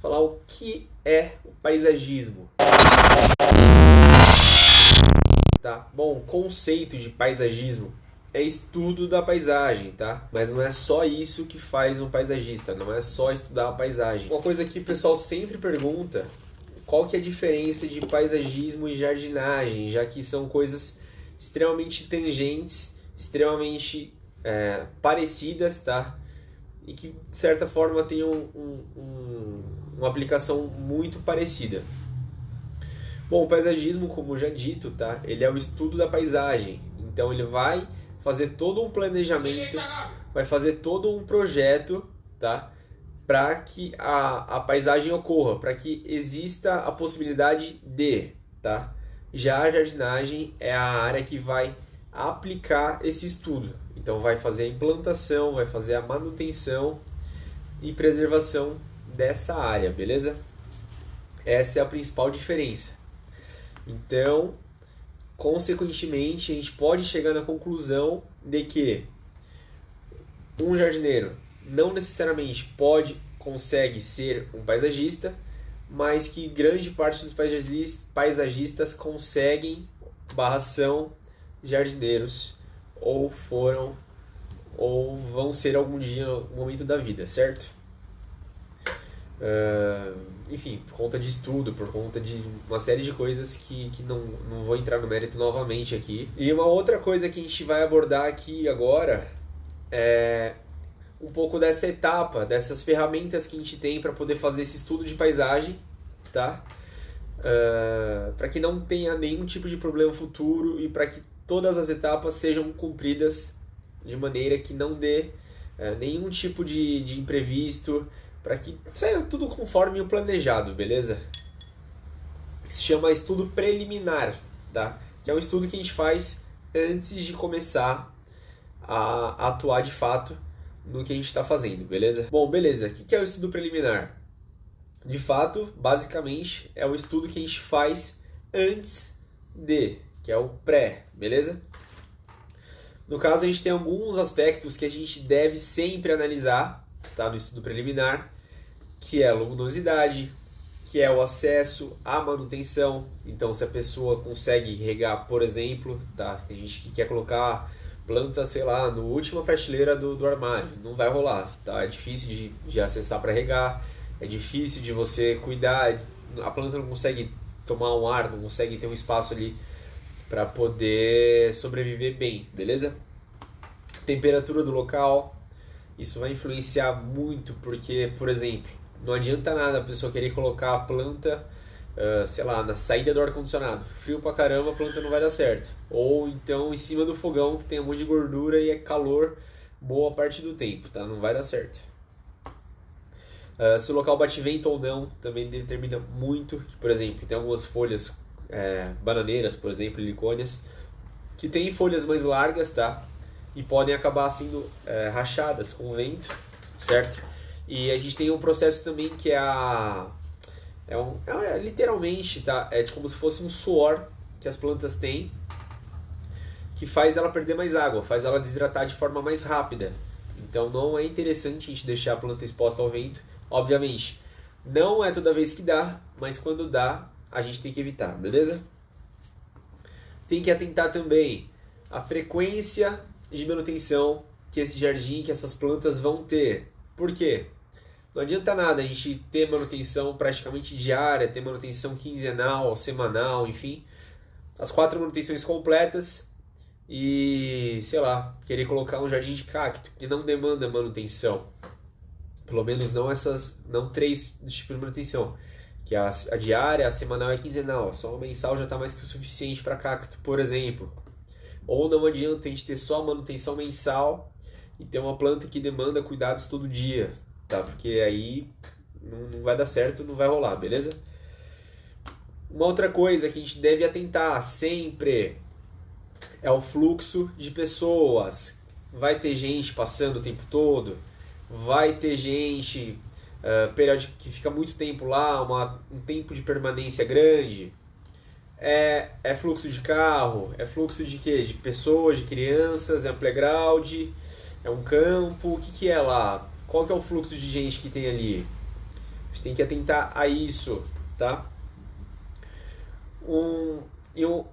falar o que é o paisagismo. Tá? Bom, o conceito de paisagismo é estudo da paisagem, tá? Mas não é só isso que faz um paisagista, não é só estudar a paisagem. Uma coisa que o pessoal sempre pergunta, qual que é a diferença de paisagismo e jardinagem, já que são coisas extremamente tangentes, extremamente parecidas, tá? E que, de certa forma, tem uma aplicação muito parecida. Bom, o paisagismo, como já dito, tá? Ele é o estudo da paisagem. Então, ele vai fazer todo um planejamento, vai fazer todo um projeto, tá? Para que a paisagem ocorra, para que exista a possibilidade de, tá? Já a jardinagem é a área que vai aplicar esse estudo. Então, vai fazer a implantação, vai fazer a manutenção e preservação dessa área, beleza? Essa é a principal diferença. Então, consequentemente, a gente pode chegar na conclusão de que um jardineiro não necessariamente consegue ser um paisagista, mas que grande parte dos paisagistas conseguem, são jardineiros, ou foram, ou vão ser algum dia, no momento da vida, certo? Enfim, por conta de estudo, por conta de uma série de coisas que não vou entrar no mérito novamente aqui. E uma outra coisa que a gente vai abordar aqui agora é um pouco dessa etapa, dessas ferramentas que a gente tem para poder fazer esse estudo de paisagem, tá? Para que não tenha nenhum tipo de problema futuro e para que todas as etapas sejam cumpridas de maneira que não dê nenhum tipo de imprevisto, para que saia tudo conforme o planejado, beleza? Se chama estudo preliminar, tá? Que é um estudo que a gente faz antes de começar a atuar de fato no que a gente está fazendo, beleza? Bom, beleza. O que é o estudo preliminar? De fato, basicamente, é o estudo que a gente faz antes que é o pré, beleza? No caso, a gente tem alguns aspectos que a gente deve sempre analisar, tá? No estudo preliminar, que é a luminosidade, que é o acesso à manutenção. Então, se a pessoa consegue regar, por exemplo, tá? Tem gente que quer colocar planta, sei lá, no última prateleira do armário. Não vai rolar, tá? É difícil de acessar para regar, é difícil de você cuidar, a planta não consegue tomar um ar, não consegue ter um espaço ali para poder sobreviver bem, beleza? Temperatura do local, isso vai influenciar muito, porque, por exemplo, não adianta nada a pessoa querer colocar a planta, sei lá, na saída do ar-condicionado. Frio pra caramba, a planta não vai dar certo. Ou então em cima do fogão, que tem um monte de gordura e é calor boa parte do tempo, tá? Não vai dar certo. Se o local bate vento ou não, também determina muito. Que, por exemplo, tem algumas folhas bananeiras, por exemplo, helicônias, que tem folhas mais largas, tá? E podem acabar sendo rachadas com o vento, certo? E a gente tem um processo também que literalmente, tá? É como se fosse um suor que as plantas têm, que faz ela perder mais água, faz ela desidratar de forma mais rápida. Então não é interessante a gente deixar a planta exposta ao vento. Obviamente, não é toda vez que dá, mas quando dá, a gente tem que evitar, beleza? Tem que atentar também à frequência de manutenção que esse jardim, que essas plantas vão ter. Por quê? Não adianta nada a gente ter manutenção praticamente diária, ter manutenção quinzenal, semanal, enfim, as 4 manutenções completas e, sei lá, querer colocar um jardim de cacto que não demanda manutenção. Pelo menos não 3 tipos de manutenção, que a diária, a semanal e a quinzenal. Só o mensal já está mais que o suficiente para cacto, por exemplo. Ou não adianta a gente ter só a manutenção mensal e ter uma planta que demanda cuidados todo dia, tá? Porque aí não vai dar certo, não vai rolar, beleza? Uma outra coisa que a gente deve atentar sempre é o fluxo de pessoas. Vai ter gente passando o tempo todo, vai ter gente periódica que fica muito tempo lá, um tempo de permanência grande. É fluxo de carro, é fluxo de quê? De pessoas, de crianças, é um playground, é um campo, o que é lá? Qual que é o fluxo de gente que tem ali? gente tem que atentar a isso, tá?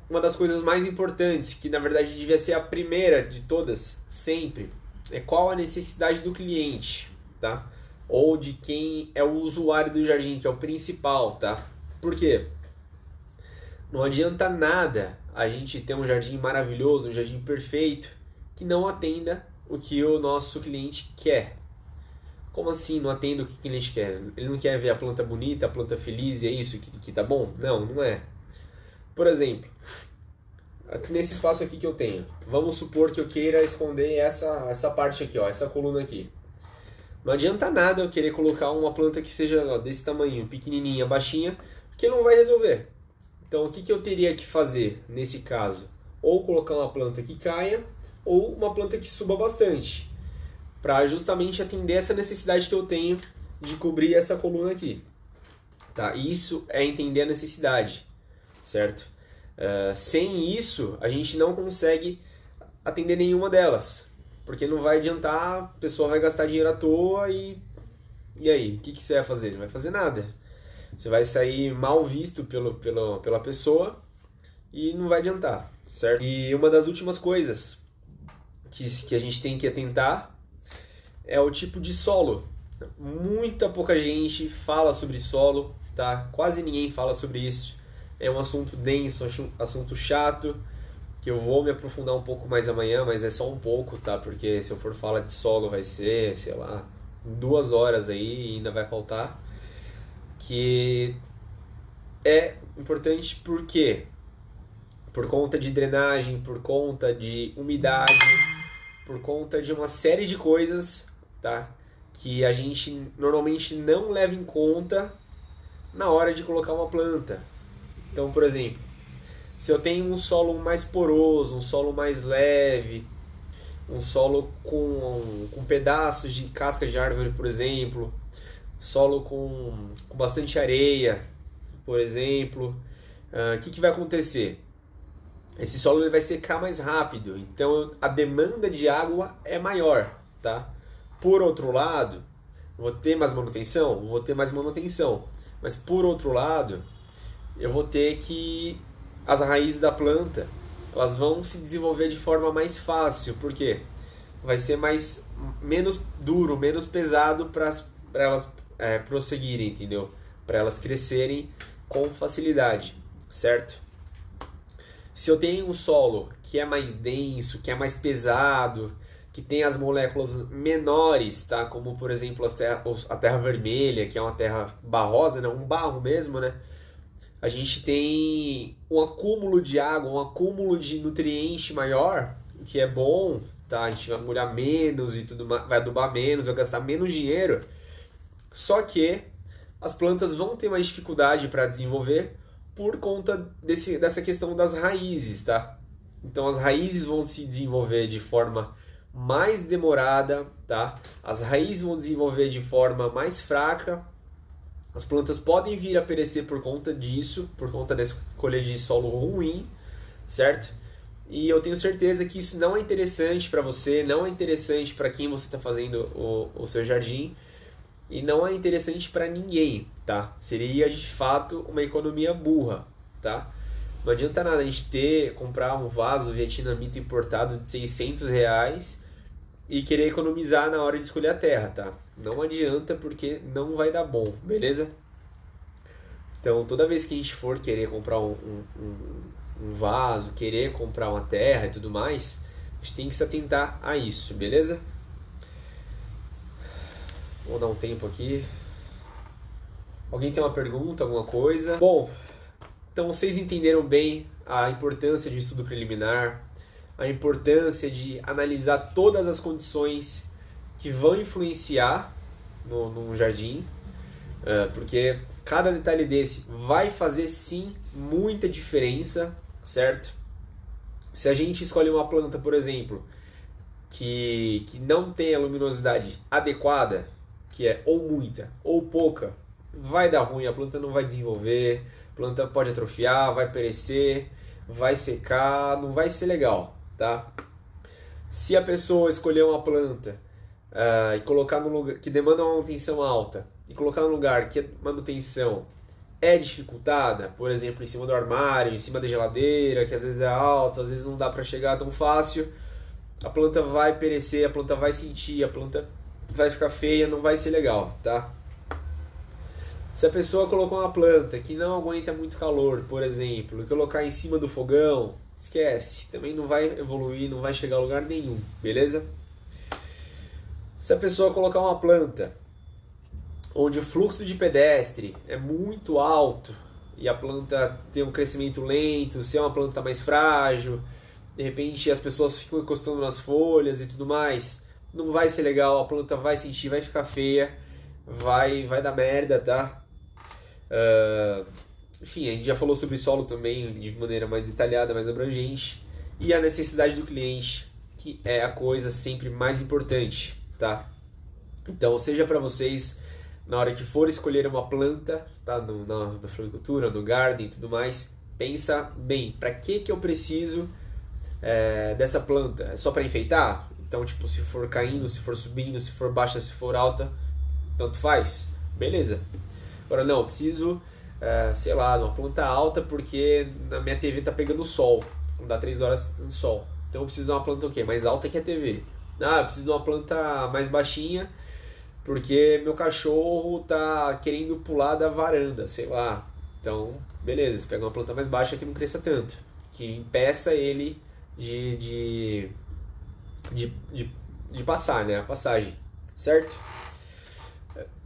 Uma das coisas mais importantes, que na verdade devia ser a primeira de todas, sempre, é qual a necessidade do cliente, tá? Ou de quem é o usuário do jardim, que é o principal, tá? Por quê? Não adianta nada a gente ter um jardim maravilhoso, um jardim perfeito, que não atenda o que o nosso cliente quer. Como assim não atenda o que o cliente quer? Ele não quer ver a planta bonita, a planta feliz e é isso que tá bom? Não, não é. Por exemplo, nesse espaço aqui que eu tenho, vamos supor que eu queira esconder essa parte aqui, ó, essa coluna aqui. Não adianta nada eu querer colocar uma planta que seja ó, desse tamanho, pequenininha, baixinha, porque não vai resolver. Então o que eu teria que fazer nesse caso? Ou colocar uma planta que caia, ou uma planta que suba bastante, para justamente atender essa necessidade que eu tenho de cobrir essa coluna aqui. Tá? Isso é entender a necessidade, certo? Sem isso, a gente não consegue atender nenhuma delas, porque não vai adiantar, a pessoa vai gastar dinheiro à toa e aí? O que você vai fazer? Não vai fazer nada. Você vai sair mal visto pela pessoa e não vai adiantar, certo? E uma das últimas coisas que a gente tem que atentar é o tipo de solo. Muita pouca gente fala sobre solo, tá? Quase ninguém fala sobre isso. É um assunto denso, assunto chato, que eu vou me aprofundar um pouco mais amanhã, mas é só um pouco, tá? Porque se eu for falar de solo vai ser, sei lá, 2 horas aí e ainda vai faltar. Que é importante por quê? Por conta de drenagem, por conta de umidade, por conta de uma série de coisas, tá? Que a gente normalmente não leva em conta na hora de colocar uma planta. Então, por exemplo, se eu tenho um solo mais poroso, um solo mais leve, um solo com pedaços de casca de árvore, por exemplo, solo com bastante areia, por exemplo, o que vai acontecer? Esse solo ele vai secar mais rápido, então a demanda de água é maior, tá? Por outro lado, vou ter mais manutenção? Vou ter mais manutenção, mas por outro lado, eu vou ter que as raízes da planta elas vão se desenvolver de forma mais fácil, porque vai ser menos duro, menos pesado para elas prosseguirem, entendeu? Para elas crescerem com facilidade, certo? Se eu tenho um solo que é mais denso, que é mais pesado, que tem as moléculas menores, tá? Como por exemplo a terra vermelha, que é uma terra barrosa, né? Um barro mesmo, né? A gente tem um acúmulo de água, um acúmulo de nutriente maior, o que é bom, tá? A gente vai molhar menos e tudo mais, vai adubar menos, vai gastar menos dinheiro. Só que as plantas vão ter mais dificuldade para desenvolver por conta dessa questão das raízes, tá? Então as raízes vão se desenvolver de forma mais demorada, tá? As raízes vão desenvolver de forma mais fraca. As plantas podem vir a perecer por conta disso, por conta dessa escolha de solo ruim, certo? E eu tenho certeza que isso não é interessante para você, não é interessante para quem você está fazendo o seu jardim e não é interessante para ninguém, tá? Seria de fato uma economia burra, tá? Não adianta nada a gente comprar um vaso vietnamita importado de R$600 e querer economizar na hora de escolher a terra, tá? Não adianta porque não vai dar bom, beleza? Então toda vez que a gente for querer comprar um vaso, querer comprar uma terra e tudo mais, a gente tem que se atentar a isso, beleza? Vou dar um tempo aqui. Alguém tem uma pergunta, alguma coisa? Bom, então vocês entenderam bem a importância de estudo preliminar, a importância de analisar todas as condições que vão influenciar no jardim, porque cada detalhe desse vai fazer sim muita diferença, certo? Se a gente escolhe uma planta, por exemplo, que não tem a luminosidade adequada, que é ou muita ou pouca, vai dar ruim, a planta não vai desenvolver, a planta pode atrofiar, vai perecer, vai secar, não vai ser legal, tá? Se a pessoa escolher uma planta e colocar num lugar que demanda uma manutenção alta, e colocar num lugar que a manutenção é dificultada, por exemplo, em cima do armário, em cima da geladeira, que às vezes é alto, às vezes não dá para chegar tão fácil, a planta vai perecer, a planta vai sentir, a planta vai ficar feia, não vai ser legal, tá? Se a pessoa colocou uma planta que não aguenta muito calor, por exemplo, e colocar em cima do fogão, esquece, também não vai evoluir, não vai chegar a lugar nenhum, beleza? Se a pessoa colocar uma planta onde o fluxo de pedestre é muito alto e a planta tem um crescimento lento, se é uma planta mais frágil, de repente as pessoas ficam encostando nas folhas e tudo mais, não vai ser legal, a planta vai sentir, vai ficar feia, vai dar merda, tá? Enfim, a gente já falou sobre solo também de maneira mais detalhada, mais abrangente, e a necessidade do cliente, que é a coisa sempre mais importante, tá? Então, seja para vocês, na hora que for escolher uma planta, tá? Na floricultura, no garden e tudo mais, pensa bem, para que eu preciso dessa planta? É só para enfeitar? Então, tipo, se for caindo, se for subindo, se for baixa, se for alta, tanto faz, beleza. Agora não, eu preciso, sei lá, de uma planta alta porque na minha TV tá pegando sol, dá 3 horas no sol. Então eu preciso de uma planta o quê? Mais alta que a TV. Ah, eu preciso de uma planta mais baixinha porque meu cachorro tá querendo pular da varanda, sei lá. Então, beleza, pega uma planta mais baixa que não cresça tanto, que impeça ele de passar, né? A passagem, certo?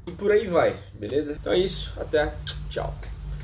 E por aí vai, beleza? Então é isso, até, tchau.